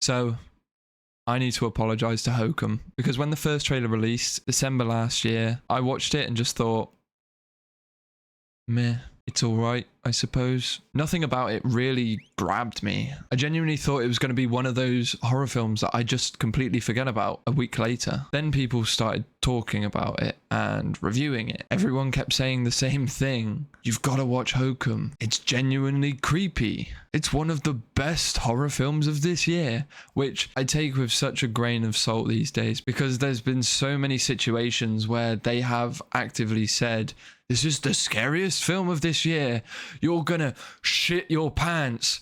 So I need to apologize to Hokum because when the first trailer released December last year, I watched it and just thought, meh, it's all right, I suppose. Nothing about it really grabbed me. I genuinely thought it was going to be one of those horror films that I just completely forget about a week later. Then people started talking about it and reviewing it. Everyone kept saying the same thing. You've got to watch Hokum. It's genuinely creepy. It's one of the best horror films of this year, which I take with such a grain of salt these days because there's been so many situations where they have actively said, this is the scariest film of this year. You're gonna shit your pants.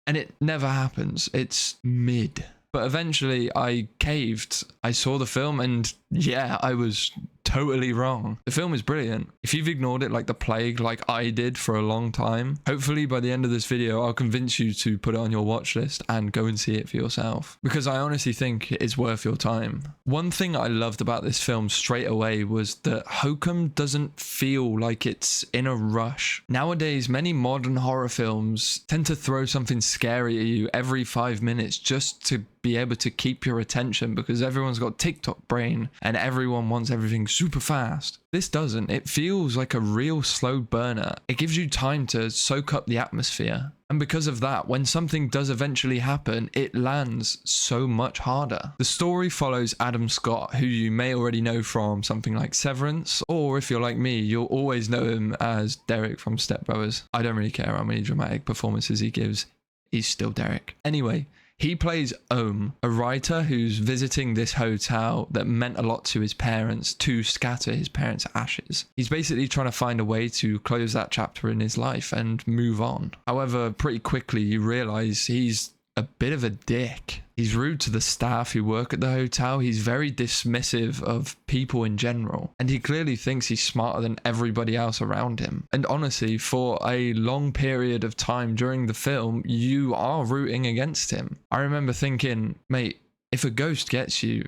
And it never happens. It's mid. But eventually I caved. I saw the film and yeah, I was totally wrong. The film is brilliant. If you've ignored it like the plague, like I did for a long time, hopefully by the end of this video, I'll convince you to put it on your watch list and go and see it for yourself. Because I honestly think it's worth your time. One thing I loved about this film straight away was that Hokum doesn't feel like it's in a rush. Nowadays, many modern horror films tend to throw something scary at you every 5 minutes just to be able to keep your attention because everyone's got TikTok brain and everyone wants everything super fast. This doesn't. It feels like a real slow burner. It gives you time to soak up the atmosphere. And because of that, when something does eventually happen, it lands so much harder. The story follows Adam Scott, who you may already know from something like Severance, or if you're like me, you'll always know him as Derek from Step Brothers. I don't really care how many dramatic performances he gives. He's still Derek. Anyway, he plays Ohm, a writer who's visiting this hotel that meant a lot to his parents to scatter his parents' ashes. He's basically trying to find a way to close that chapter in his life and move on. However, pretty quickly you realize he's a bit of a dick. He's rude to the staff who work at the hotel. He's very dismissive of people in general. And he clearly thinks he's smarter than everybody else around him. And honestly, for a long period of time during the film, you are rooting against him. I remember thinking, mate, if a ghost gets you,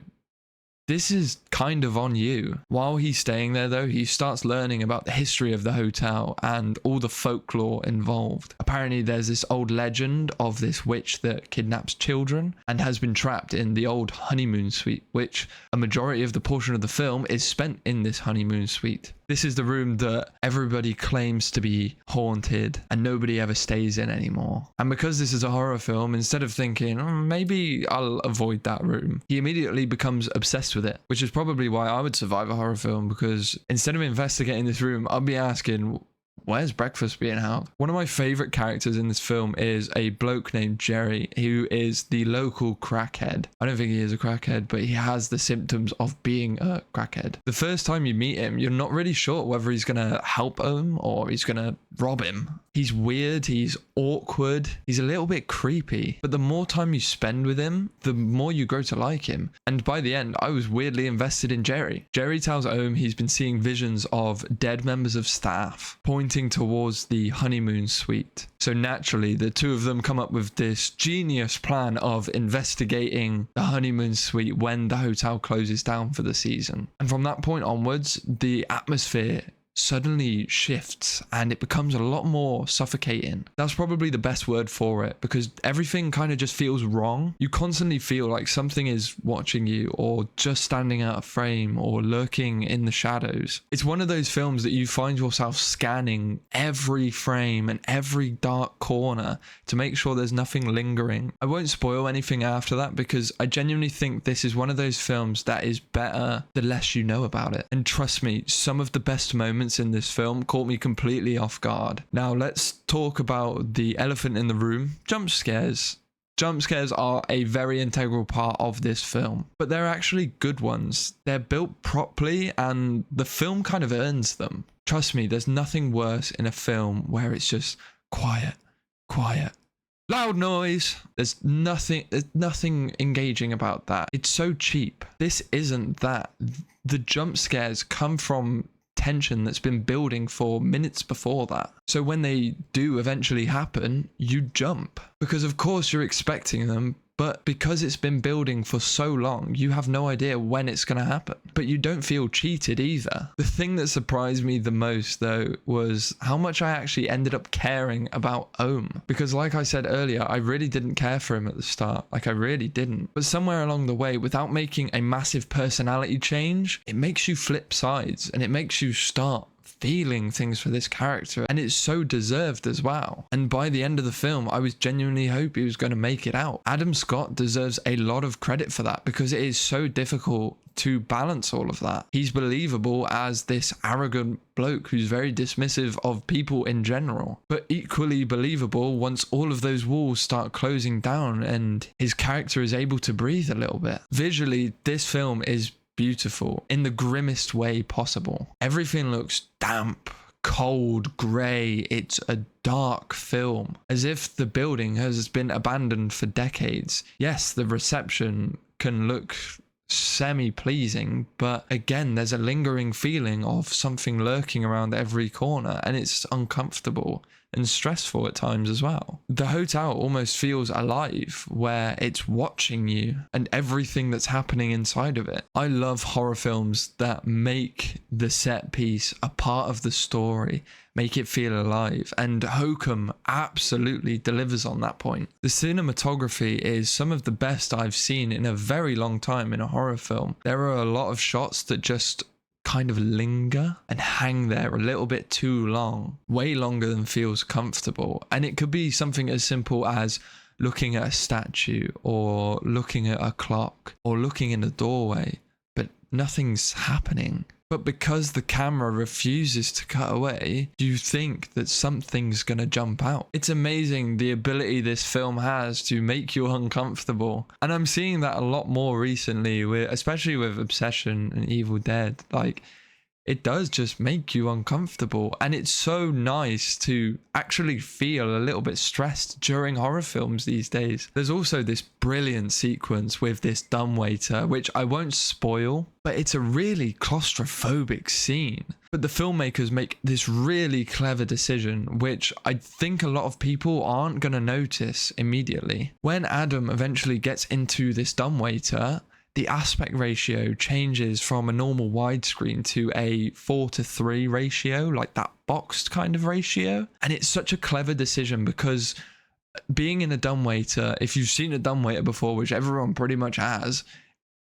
this is kind of on you. While he's staying there though, he starts learning about the history of the hotel and all the folklore involved. Apparently there's this old legend of this witch that kidnaps children and has been trapped in the old honeymoon suite, which a majority of the portion of the film is spent in this honeymoon suite. This is the room that everybody claims to be haunted and nobody ever stays in anymore. And because this is a horror film, instead of thinking, maybe I'll avoid that room, he immediately becomes obsessed with it, which is probably why I would survive a horror film, because instead of investigating this room, I'll be asking, where's breakfast being held? One of my favorite characters in this film is a bloke named Jerry, who is the local crackhead. I don't think he is a crackhead, but he has the symptoms of being a crackhead. The first time you meet him, you're not really sure whether he's gonna help him or he's gonna rob him. He's weird, he's awkward, he's a little bit creepy, but the more time you spend with him, the more you grow to like him. And by the end, I was weirdly invested in Jerry. Jerry tells Ohm he's been seeing visions of dead members of staff, pointing towards the honeymoon suite. So naturally, the two of them come up with this genius plan of investigating the honeymoon suite when the hotel closes down for the season. And from that point onwards, the atmosphere suddenly shifts and it becomes a lot more suffocating. That's probably the best word for it, because everything kind of just feels wrong. You constantly feel like something is watching you or just standing out of frame or lurking in the shadows. It's one of those films that you find yourself scanning every frame and every dark corner to make sure there's nothing lingering. I won't spoil anything after that because I genuinely think this is one of those films that is better the less you know about it. And trust me, some of the best moments in this film caught me completely off guard. Now let's talk about the elephant in the room, jump scares. Jump scares are a very integral part of this film, but they're actually good ones. They're built properly and the film kind of earns them. Trust me, there's nothing worse in a film where it's just quiet, loud noise. There's nothing engaging about that. It's so cheap. This isn't that. The jump scares come from tension that's been building for minutes before that. So when they do eventually happen, you jump because of course you're expecting them, But because it's been building for so long, you have no idea when it's going to happen. But you don't feel cheated either. The thing that surprised me the most, though, was how much I actually ended up caring about Ohm. Because like I said earlier, I really didn't care for him at the start. Like, I really didn't. But somewhere along the way, without making a massive personality change, it makes you flip sides and it makes you start feeling things for this character, and it's so deserved as well. And by the end of the film, I was genuinely hoping he was going to make it out. Adam Scott deserves a lot of credit for that, because it is so difficult to balance all of that. He's believable as this arrogant bloke who's very dismissive of people in general, but equally believable once all of those walls start closing down and his character is able to breathe a little bit. Visually, this film is beautiful in the grimmest way possible. Everything looks damp, cold, grey. It's a dark film, as if the building has been abandoned for decades. Yes, the reception can look semi-pleasing, but again, there's a lingering feeling of something lurking around every corner, and it's uncomfortable and stressful at times as well. The hotel almost feels alive, where it's watching you and everything that's happening inside of it. I love horror films that make the set piece a part of the story, make it feel alive, and Hokum absolutely delivers on that point. The cinematography is some of the best I've seen in a very long time in a horror film. There are a lot of shots that just kind of linger and hang there a little bit too long, way longer than feels comfortable. And it could be something as simple as looking at a statue or looking at a clock or looking in a doorway, but nothing's happening. But because the camera refuses to cut away, you think that something's gonna jump out. It's amazing the ability this film has to make you uncomfortable. And I'm seeing that a lot more recently, especially with Obsession and Evil Dead. Like, it does just make you uncomfortable. And it's so nice to actually feel a little bit stressed during horror films these days. There's also this brilliant sequence with this dumbwaiter, which I won't spoil, but it's a really claustrophobic scene. But the filmmakers make this really clever decision, which I think a lot of people aren't going to notice immediately. When Adam eventually gets into this dumbwaiter, the aspect ratio changes from a normal widescreen to a 4:3 ratio, like that boxed kind of ratio. And it's such a clever decision, because being in a dumbwaiter, if you've seen a dumbwaiter before, which everyone pretty much has,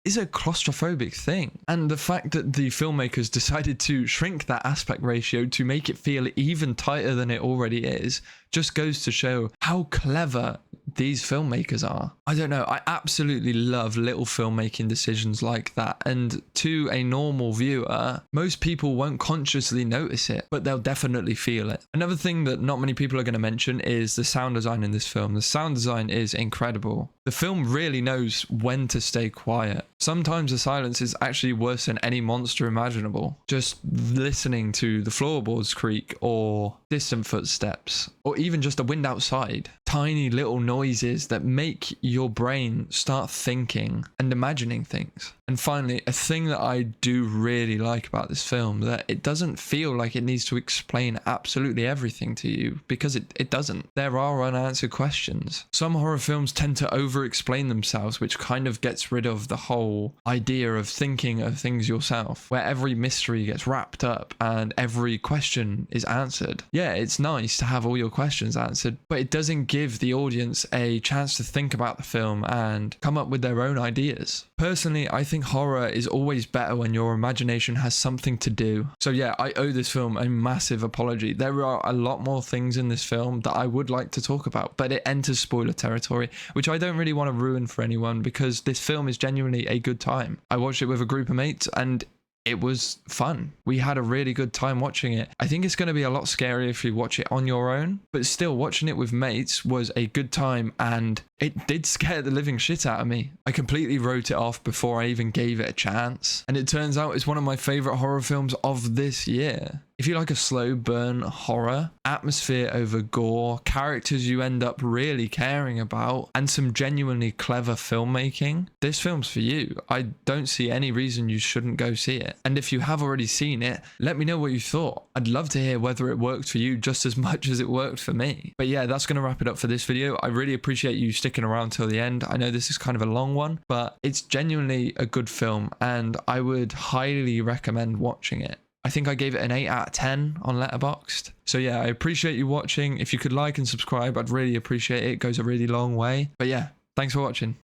is a claustrophobic thing. And the fact that the filmmakers decided to shrink that aspect ratio to make it feel even tighter than it already is just goes to show how clever these filmmakers are. I don't know, I absolutely love little filmmaking decisions like that, and to a normal viewer, most people won't consciously notice it, but they'll definitely feel it. Another thing that not many people are going to mention is the sound design in this film. The sound design is incredible. The film really knows when to stay quiet. Sometimes the silence is actually worse than any monster imaginable. Just listening to the floorboards creak, or distant footsteps, or even just a wind outside. Tiny little noises that make your brain start thinking and imagining things. And finally, a thing that I do really like about this film, that it doesn't feel like it needs to explain absolutely everything to you, because it doesn't. There are unanswered questions. Some horror films tend to over-explain themselves, which kind of gets rid of the whole idea of thinking of things yourself, where every mystery gets wrapped up and every question is answered. Yeah, it's nice to have all your questions answered, but it doesn't give the audience a chance to think about the film and come up with their own ideas. Personally, I think horror is always better when your imagination has something to do. So yeah, I owe this film a massive apology. There are a lot more things in this film that I would like to talk about, but it enters spoiler territory, which I don't really want to ruin for anyone, because this film is genuinely a good time. I watched it with a group of mates and it was fun. We had a really good time watching it. I think it's going to be a lot scarier if you watch it on your own, but still, watching it with mates was a good time, and it did scare the living shit out of me. I completely wrote it off before I even gave it a chance, and it turns out it's one of my favorite horror films of this year. If you like a slow burn horror, atmosphere over gore, characters you end up really caring about, and some genuinely clever filmmaking, this film's for you. I don't see any reason you shouldn't go see it. And if you have already seen it, let me know what you thought. I'd love to hear whether it worked for you just as much as it worked for me. But yeah, that's going to wrap it up for this video. I really appreciate you sticking around till the end. I know this is kind of a long one, but it's genuinely a good film and I would highly recommend watching it. I think I gave it an 8 out of 10 on Letterboxd. So yeah, I appreciate you watching. If you could like and subscribe, I'd really appreciate it. It goes a really long way. But yeah, thanks for watching.